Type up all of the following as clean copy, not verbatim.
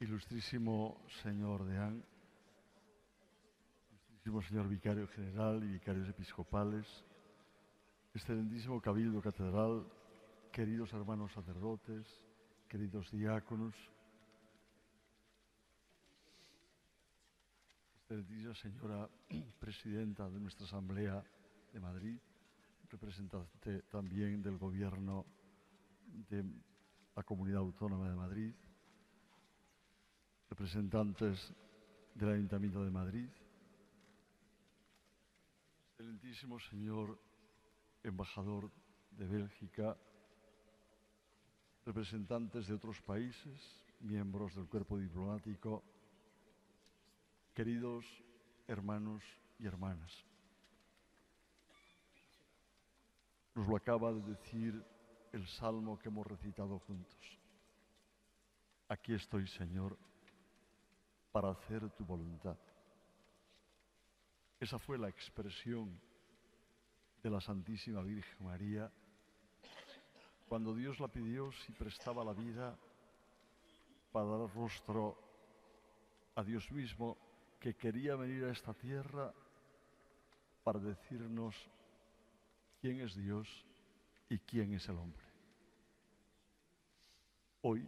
Ilustrísimo señor deán, ilustrísimo señor vicario general y vicarios episcopales, excelentísimo cabildo catedral, queridos hermanos sacerdotes, queridos diáconos, excelentísima señora presidenta de nuestra Asamblea de Madrid, representante también del Gobierno de la Comunidad Autónoma de Madrid, representantes del Ayuntamiento de Madrid, excelentísimo señor embajador de Bélgica, representantes de otros países, miembros del cuerpo diplomático, queridos hermanos y hermanas. Nos lo acaba de decir el salmo que hemos recitado juntos. Aquí estoy, Señor, para hacer tu voluntad. Esa fue la expresión de la Santísima Virgen María cuando Dios la pidió si prestaba la vida para dar rostro a Dios mismo, que quería venir a esta tierra para decirnos quién es Dios y quién es el hombre. Hoy,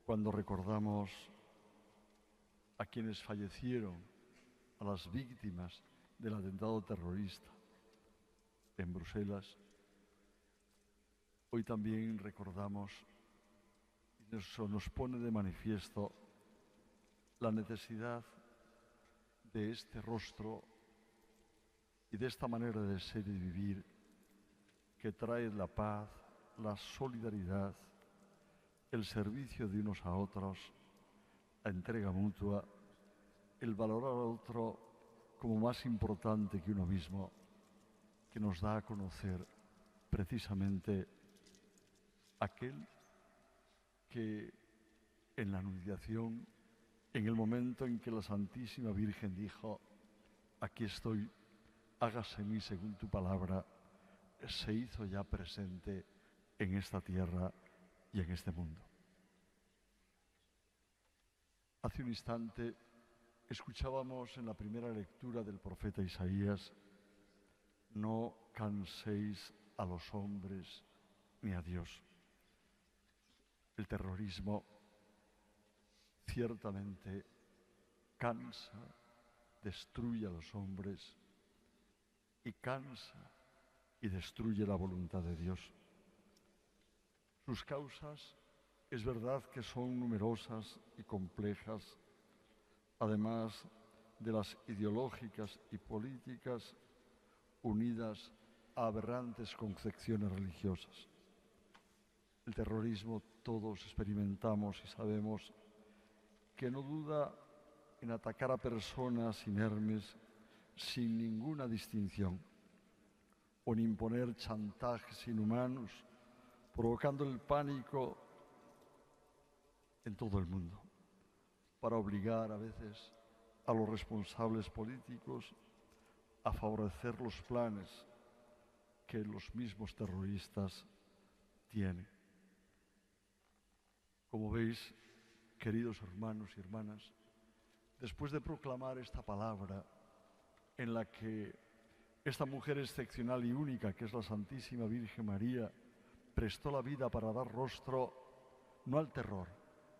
cuando recordamos a quienes fallecieron, a las víctimas del atentado terrorista en Bruselas, hoy también recordamos, y eso nos pone de manifiesto la necesidad de este rostro y de esta manera de ser y vivir que trae la paz, la solidaridad, el servicio de unos a otros, la entrega mutua, el valorar al otro como más importante que uno mismo, que nos da a conocer precisamente aquel que en la Anunciación, en el momento en que la Santísima Virgen dijo, aquí estoy, hágase en mí según tu palabra, se hizo ya presente en esta tierra y en este mundo. Hace un instante escuchábamos en la primera lectura del profeta Isaías, no canséis a los hombres ni a Dios. El terrorismo ciertamente cansa, destruye a los hombres y cansa y destruye la voluntad de Dios. Sus causas es verdad que son numerosas y complejas, además de las ideológicas y políticas unidas a aberrantes concepciones religiosas. El terrorismo todos experimentamos y sabemos que no duda en atacar a personas inermes sin ninguna distinción o en imponer chantajes inhumanos, provocando el pánico en todo el mundo, para obligar a veces a los responsables políticos a favorecer los planes que los mismos terroristas tienen. Como veis, queridos hermanos y hermanas, después de proclamar esta palabra en la que esta mujer excepcional y única, que es la Santísima Virgen María, prestó la vida para dar rostro no al terror,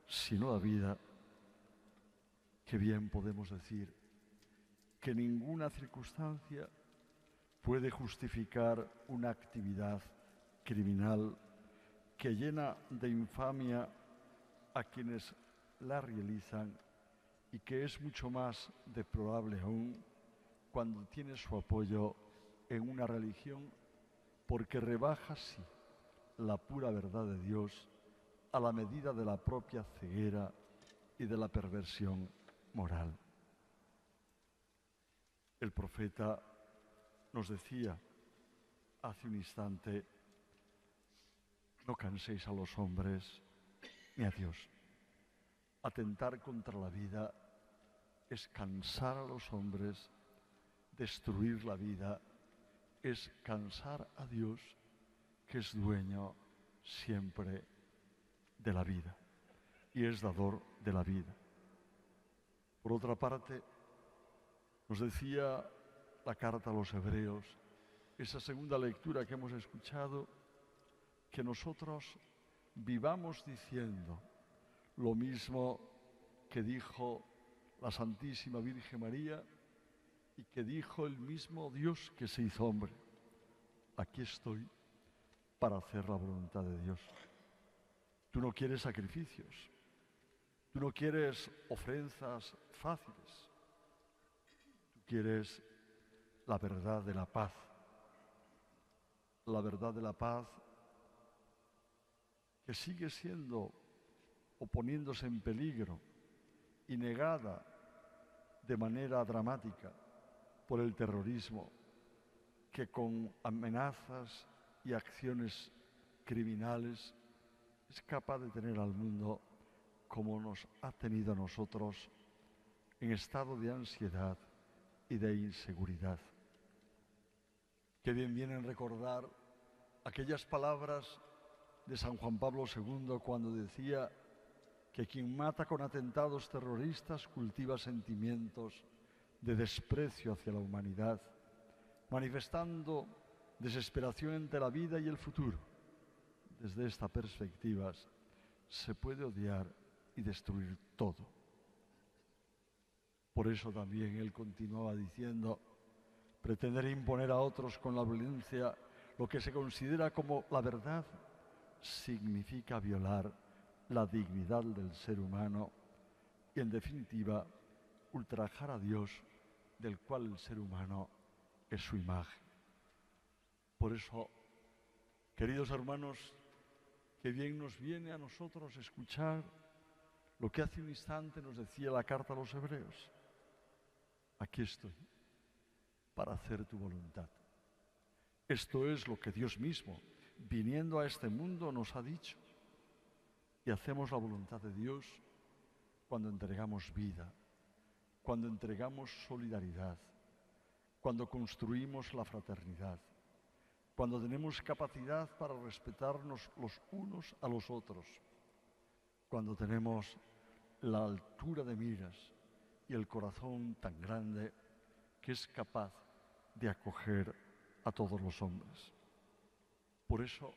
sino a la vida, qué bien podemos decir que ninguna circunstancia puede justificar una actividad criminal que llena de infamia a quienes la realizan y que es mucho más deplorable aún cuando tiene su apoyo en una religión, porque rebaja así la pura verdad de Dios a la medida de la propia ceguera y de la perversión moral. El profeta nos decía hace un instante, no canséis a los hombres ni a Dios. Atentar contra la vida es cansar a los hombres, destruir la vida es cansar a Dios, que es dueño siempre de la vida. y es dador de la vida. Por otra parte, nos decía la carta a los Hebreos, esa segunda lectura que hemos escuchado, que nosotros vivamos diciendo lo mismo que dijo la Santísima Virgen María y que dijo el mismo Dios que se hizo hombre. Aquí estoy para hacer la voluntad de Dios. Tú no quieres sacrificios, tú no quieres ofrendas fáciles, tú quieres la verdad de la paz. La verdad de la paz que sigue siendo o poniéndose en peligro y negada de manera dramática por el terrorismo, que con amenazas y acciones criminales es capaz de tener al mundo como nos ha tenido a nosotros en estado de ansiedad y de inseguridad. Qué bien vienen recordar aquellas palabras de San Juan Pablo II cuando decía que quien mata con atentados terroristas cultiva sentimientos de desprecio hacia la humanidad, manifestando desesperación ante la vida y el futuro. Desde esta perspectiva se puede odiar y destruir todo. Por eso también él continuaba diciendo, pretender imponer a otros con la violencia lo que se considera como la verdad significa violar la dignidad del ser humano y, en definitiva, ultrajar a Dios, del cual el ser humano es su imagen. Por eso, queridos hermanos, qué bien nos viene a nosotros escuchar lo que hace un instante nos decía la carta a los Hebreos. Aquí estoy para hacer tu voluntad. Esto es lo que Dios mismo, viniendo a este mundo, nos ha dicho. Y hacemos la voluntad de Dios cuando entregamos vida, cuando entregamos solidaridad, cuando construimos la fraternidad, cuando tenemos capacidad para respetarnos los unos a los otros, cuando tenemos la altura de miras y el corazón tan grande que es capaz de acoger a todos los hombres. Por eso,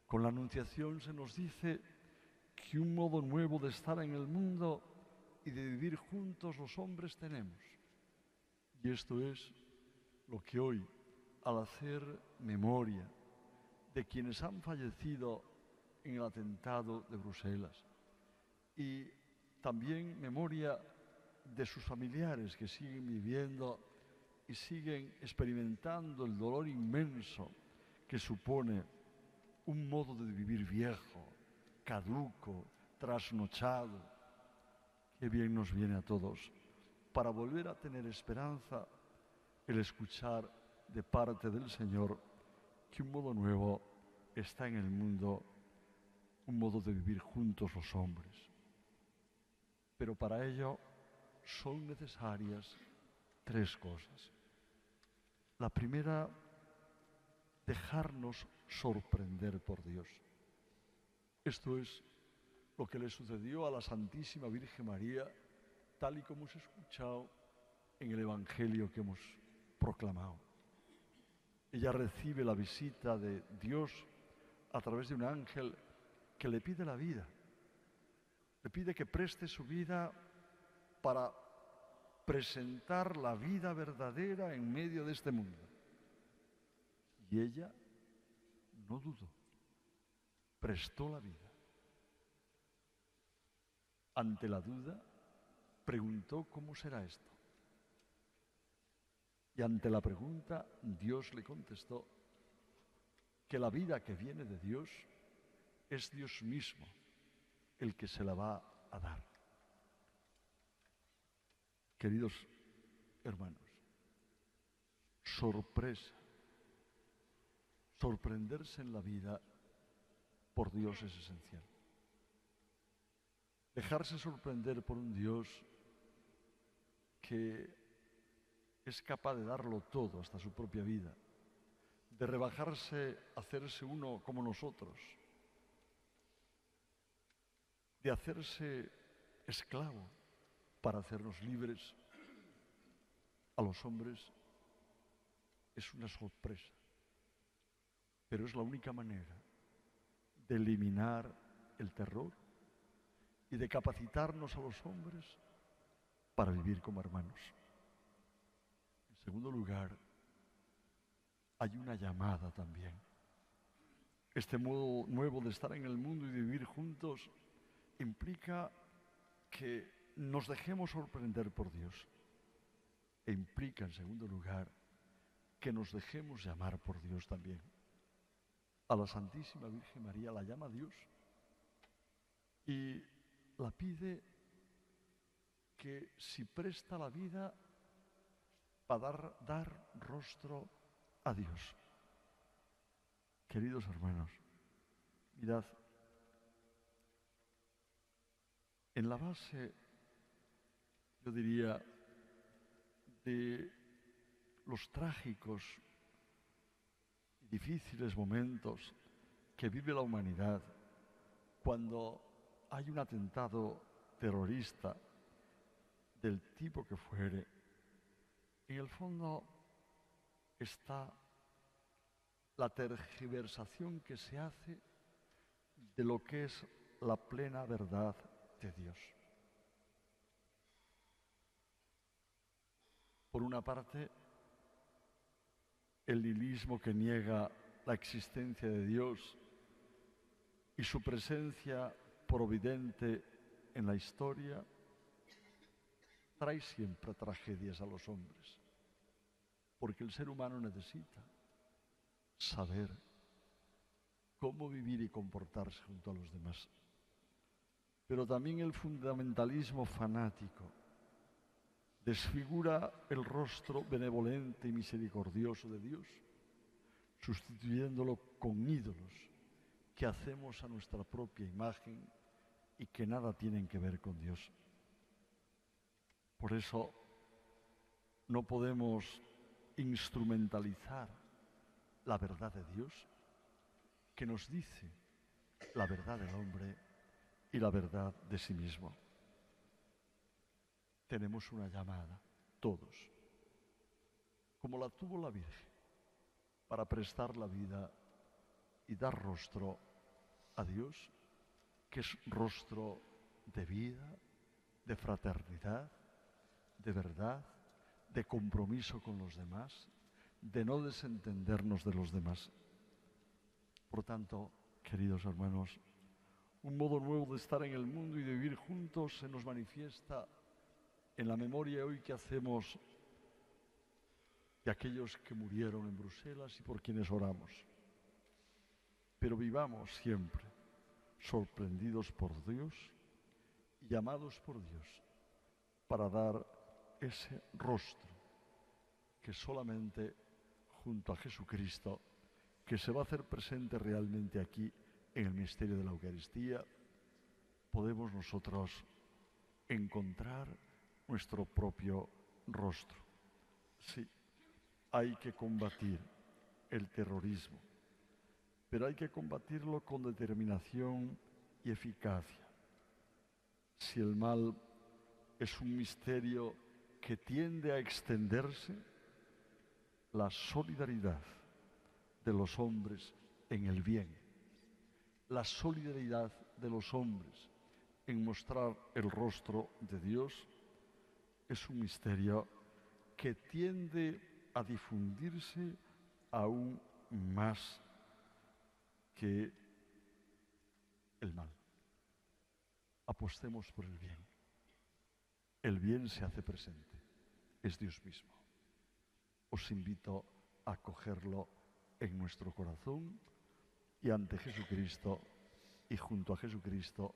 con la Anunciación se nos dice que un modo nuevo de estar en el mundo y de vivir juntos los hombres tenemos. Y esto es lo que hoy, al hacer memoria de quienes han fallecido en el atentado de Bruselas y también memoria de sus familiares que siguen viviendo y siguen experimentando el dolor inmenso que supone un modo de vivir viejo, caduco, trasnochado. Qué bien nos viene a todos para volver a tener esperanza el escuchar de parte del Señor que un modo nuevo está en el mundo, un modo de vivir juntos los hombres. Pero para ello son necesarias tres cosas. La primera, dejarnos sorprender por Dios. Esto es lo que le sucedió a la Santísima Virgen María, tal y como hemos escuchado en el Evangelio que hemos proclamado. Ella recibe la visita de Dios a través de un ángel que le pide la vida. Le pide que preste su vida para presentar la vida verdadera en medio de este mundo. Y ella no dudó, prestó la vida. Ante la duda, preguntó cómo será esto. Y ante la pregunta, Dios le contestó que la vida que viene de Dios es Dios mismo el que se la va a dar. Queridos hermanos, sorpresa, sorprenderse en la vida por Dios es esencial. Dejarse sorprender por un Dios que es capaz de darlo todo, hasta su propia vida, de rebajarse, hacerse uno como nosotros, de hacerse esclavo para hacernos libres a los hombres es una sorpresa, pero es la única manera de eliminar el terror y de capacitarnos a los hombres para vivir como hermanos. En segundo lugar, hay una llamada también. Este modo nuevo de estar en el mundo y de vivir juntos implica que nos dejemos sorprender por Dios e implica, en segundo lugar, que nos dejemos llamar por Dios también. A la Santísima Virgen María la llama Dios y la pide que si presta la vida para dar rostro a Dios. Queridos hermanos, mirad, en la base, yo diría, de los trágicos y difíciles momentos que vive la humanidad cuando hay un atentado terrorista del tipo que fuere, en el fondo está la tergiversación que se hace de lo que es la plena verdad de Dios. Por una parte, el nihilismo que niega la existencia de Dios y su presencia providente en la historia trae siempre tragedias a los hombres, porque el ser humano necesita saber cómo vivir y comportarse junto a los demás. Pero también el fundamentalismo fanático desfigura el rostro benevolente y misericordioso de Dios, sustituyéndolo con ídolos que hacemos a nuestra propia imagen y que nada tienen que ver con Dios. Por eso no podemos instrumentalizar la verdad de Dios, que nos dice la verdad del hombre y la verdad de sí mismo. Tenemos una llamada, todos, como la tuvo la Virgen, para prestar la vida y dar rostro a Dios, que es rostro de vida, de fraternidad, de verdad, de compromiso con los demás, de no desentendernos de los demás. Por tanto, queridos hermanos, un modo nuevo de estar en el mundo y de vivir juntos se nos manifiesta en la memoria hoy que hacemos de aquellos que murieron en Bruselas y por quienes oramos. Pero vivamos siempre sorprendidos por Dios y llamados por Dios para dar ese rostro que solamente junto a Jesucristo, que se va a hacer presente realmente aquí en el misterio de la Eucaristía, podemos nosotros encontrar nuestro propio rostro. Sí, hay que combatir el terrorismo, pero hay que combatirlo con determinación y eficacia. Si el mal es un misterio que tiende a extenderse, la solidaridad de los hombres en el bien, la solidaridad de los hombres en mostrar el rostro de Dios, es un misterio que tiende a difundirse aún más que el mal. Apostemos por el bien. El bien se hace presente, es Dios mismo. Os invito a cogerlo en nuestro corazón y ante Jesucristo y junto a Jesucristo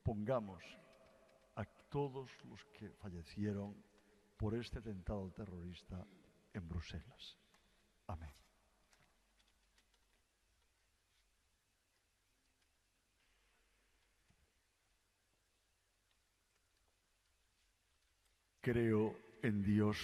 pongamos a todos los que fallecieron por este atentado terrorista en Bruselas. Amén. Creo en Dios